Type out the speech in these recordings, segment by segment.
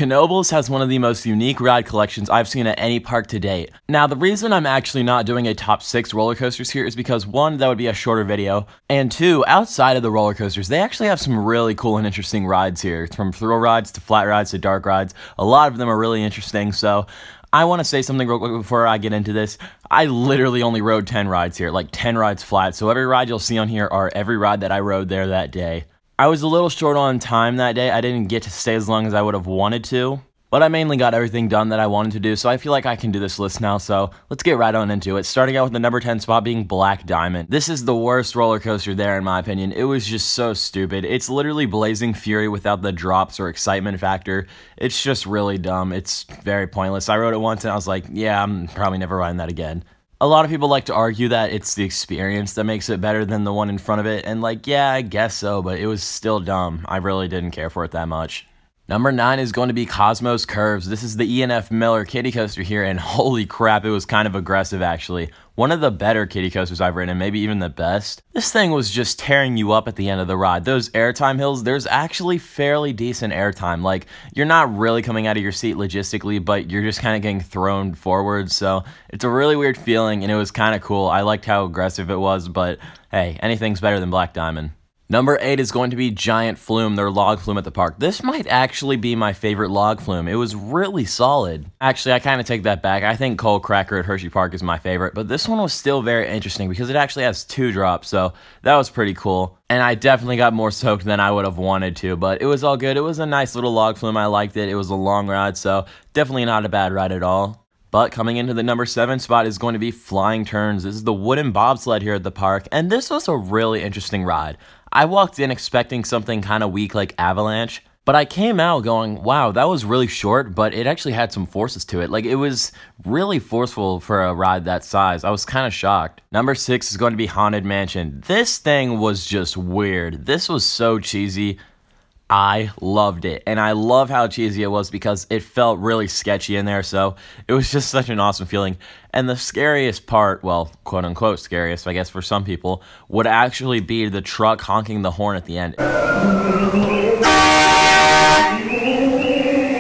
Knoebels has one of the most unique ride collections I've seen at any park to date. Now, the reason I'm actually not doing a top 6 roller coasters here is because 1, that would be a shorter video, and 2, outside of the roller coasters, they actually have some really cool and interesting rides here. From thrill rides to flat rides to dark rides. A lot of them are really interesting, so I want to say something real quick before I get into this. I literally only rode 10 rides here, like 10 rides flat, so every ride you'll see on here are every ride that I rode there that day. I was a little short on time that day. I didn't get to stay as long as I would have wanted to, but I mainly got everything done that I wanted to do, so I feel like I can do this list now, so let's get right on into it. Starting out with the number 10 spot being Black Diamond. This is the worst roller coaster there in my opinion. It was just so stupid. It's literally Blazing Fury without the drops or excitement factor. It's just really dumb. It's very pointless. I rode it once and I was like, yeah, I'm probably never riding that again. A lot of people like to argue that it's the experience that makes it better than the one in front of it, and like, yeah, I guess so, but it was still dumb. I really didn't care for it that much. Number 9 is going to be KOZMOS Curves. This is the E&F Miller kiddie coaster here, and holy crap, it was kind of aggressive actually. One of the better kiddie coasters I've ridden, maybe even the best. This thing was just tearing you up at the end of the ride. Those airtime hills, there's actually fairly decent airtime. Like, you're not really coming out of your seat logistically, but you're just kind of getting thrown forward, so it's a really weird feeling, and it was kind of cool. I liked how aggressive it was, but hey, anything's better than Black Diamond. Number 8 is going to be Giant Flume, their log flume at the park. This might actually be my favorite log flume. It was really solid. Actually, I kind of take that back. I think Cold Cracker at Hershey Park is my favorite, but this one was still very interesting because it actually has 2 drops, so that was pretty cool. And I definitely got more soaked than I would have wanted to, but it was all good. It was a nice little log flume. I liked it. It was a long ride, so definitely not a bad ride at all. But coming into the number 7 spot is going to be Flying Turns. This is the wooden bobsled here at the park, and this was a really interesting ride. I walked in expecting something kind of weak like Avalanche, but I came out going, wow, that was really short, but it actually had some forces to it. Like, it was really forceful for a ride that size. I was kind of shocked. Number 6 is going to be Haunted Mansion. This thing was just weird. This was so cheesy. I loved it, and I love how cheesy it was because it felt really sketchy in there, so it was just such an awesome feeling. And the scariest part, well, quote-unquote scariest, I guess for some people, would actually be the truck honking the horn at the end.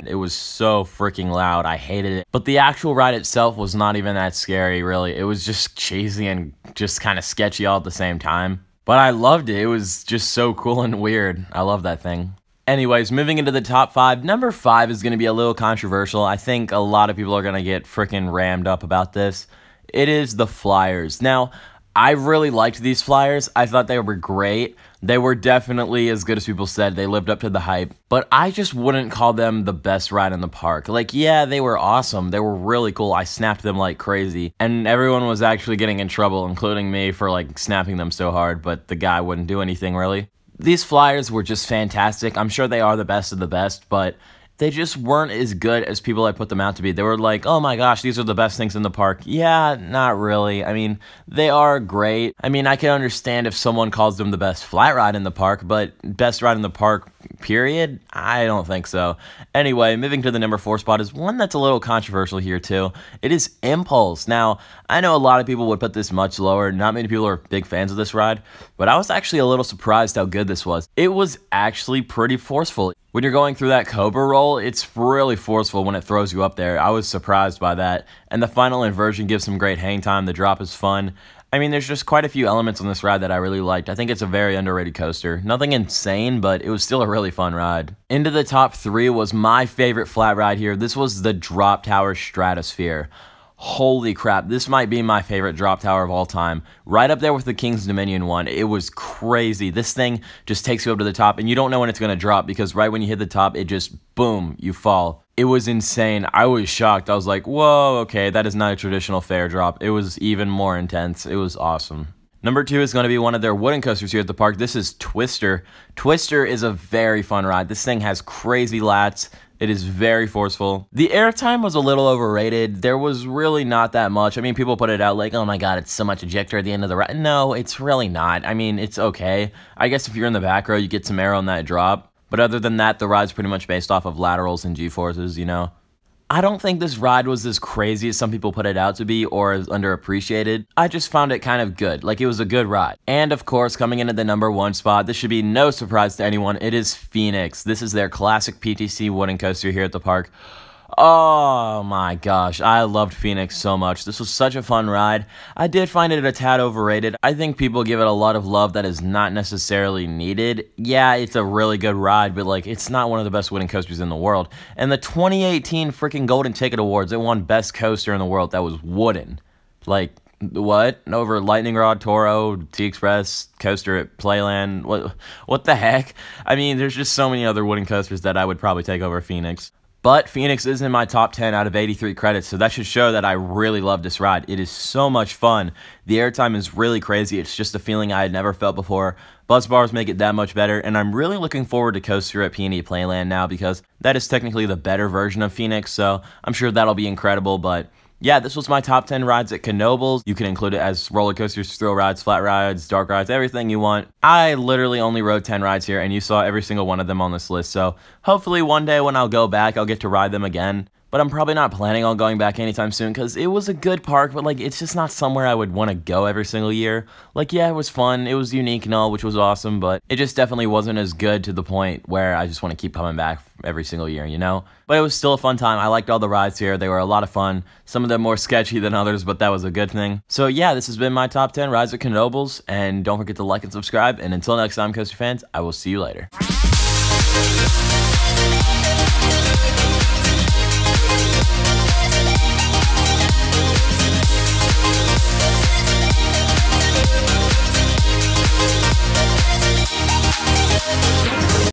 It was so freaking loud, I hated it. But the actual ride itself was not even that scary, really. It was just cheesy and just kind of sketchy all at the same time. But I loved it. It was just so cool and weird. I love that thing. Anyways, moving into the top 5, number 5 is going to be a little controversial. I think a lot of people are going to get freaking rammed up about this. It is the Flyers. Now, I really liked these Flyers. I thought they were great. They were definitely as good as people said. They lived up to the hype. But I just wouldn't call them the best ride in the park. Like, yeah, they were awesome. They were really cool. I snapped them like crazy. And everyone was actually getting in trouble, including me, for like snapping them so hard. But the guy wouldn't do anything, really. These Flyers were just fantastic. I'm sure they are the best of the best, but they just weren't as good as people had put them out to be. They were like, oh my gosh, these are the best things in the park. Yeah, not really. I mean, they are great. I mean, I can understand if someone calls them the best flat ride in the park, but best ride in the park, period? I don't think so. Anyway, moving to the number 4 spot is one that's a little controversial here too. It is Impulse. Now, I know a lot of people would put this much lower. Not many people are big fans of this ride, but I was actually a little surprised how good this was. It was actually pretty forceful. When you're going through that Cobra roll, it's really forceful when it throws you up there. I was surprised by that. And the final inversion gives some great hang time. The drop is fun. I mean, there's just quite a few elements on this ride that I really liked. I think it's a very underrated coaster. Nothing insane, but it was still a really fun ride. Into the top 3 was my favorite flat ride here. This was the Drop Tower Stratosphere. Holy crap, this might be my favorite drop tower of all time. Right up there with the King's Dominion one. It was crazy. This thing just takes you up to the top, and you don't know when it's going to drop because right when you hit the top, it just, boom, you fall. It was insane. I was shocked. I was like, whoa, okay, that is not a traditional fair drop. It was even more intense. It was awesome. Number 2 is going to be one of their wooden coasters here at the park. This is Twister. Twister is a very fun ride. This thing has crazy lats. It is very forceful. The airtime was a little overrated. There was really not that much. I mean, people put it out like, oh my god, it's so much ejector at the end of the ride. No, it's really not. I mean, it's okay. I guess if you're in the back row, you get some air on that drop. But other than that, the ride's pretty much based off of laterals and G-forces, you know. I don't think this ride was as crazy as some people put it out to be or as underappreciated. I just found it kind of good, like it was a good ride. And of course, coming in at the #1 spot, this should be no surprise to anyone, it is Phoenix. This is their classic PTC wooden coaster here at the park. Oh my gosh, I loved Phoenix so much. This was such a fun ride. I did find it a tad overrated. I think people give it a lot of love that is not necessarily needed. Yeah, it's a really good ride, but like it's not one of the best wooden coasters in the world. And the 2018 freaking Golden Ticket Awards, it won best coaster in the world that was wooden. Like what? Over Lightning Rod, Toro, T-Express, coaster at Playland. What the heck? I mean, there's just so many other wooden coasters that I would probably take over Phoenix. But Phoenix is in my top 10 out of 83 credits, so that should show that I really love this ride. It is so much fun. The airtime is really crazy. It's just a feeling I had never felt before. Buzz bars make it that much better, and I'm really looking forward to Coaster at P&E Playland now because that is technically the better version of Phoenix, so I'm sure that'll be incredible, but yeah, this was my top 10 rides at Knoebels. You can include it as roller coasters, thrill rides, flat rides, dark rides, everything you want. I literally only rode 10 rides here, and you saw every single one of them on this list. So hopefully one day when I'll go back, I'll get to ride them again. But I'm probably not planning on going back anytime soon because it was a good park, but like it's just not somewhere I would want to go every single year. Like yeah, it was fun, it was unique and all, which was awesome, but it just definitely wasn't as good to the point where I just want to keep coming back every single year, you know? But it was still a fun time. I liked all the rides here. They were a lot of fun. Some of them more sketchy than others, but that was a good thing. So yeah, this has been my top 10 rides at Knoebels, and don't forget to like and subscribe, and until next time, Coaster fans, I will see you later.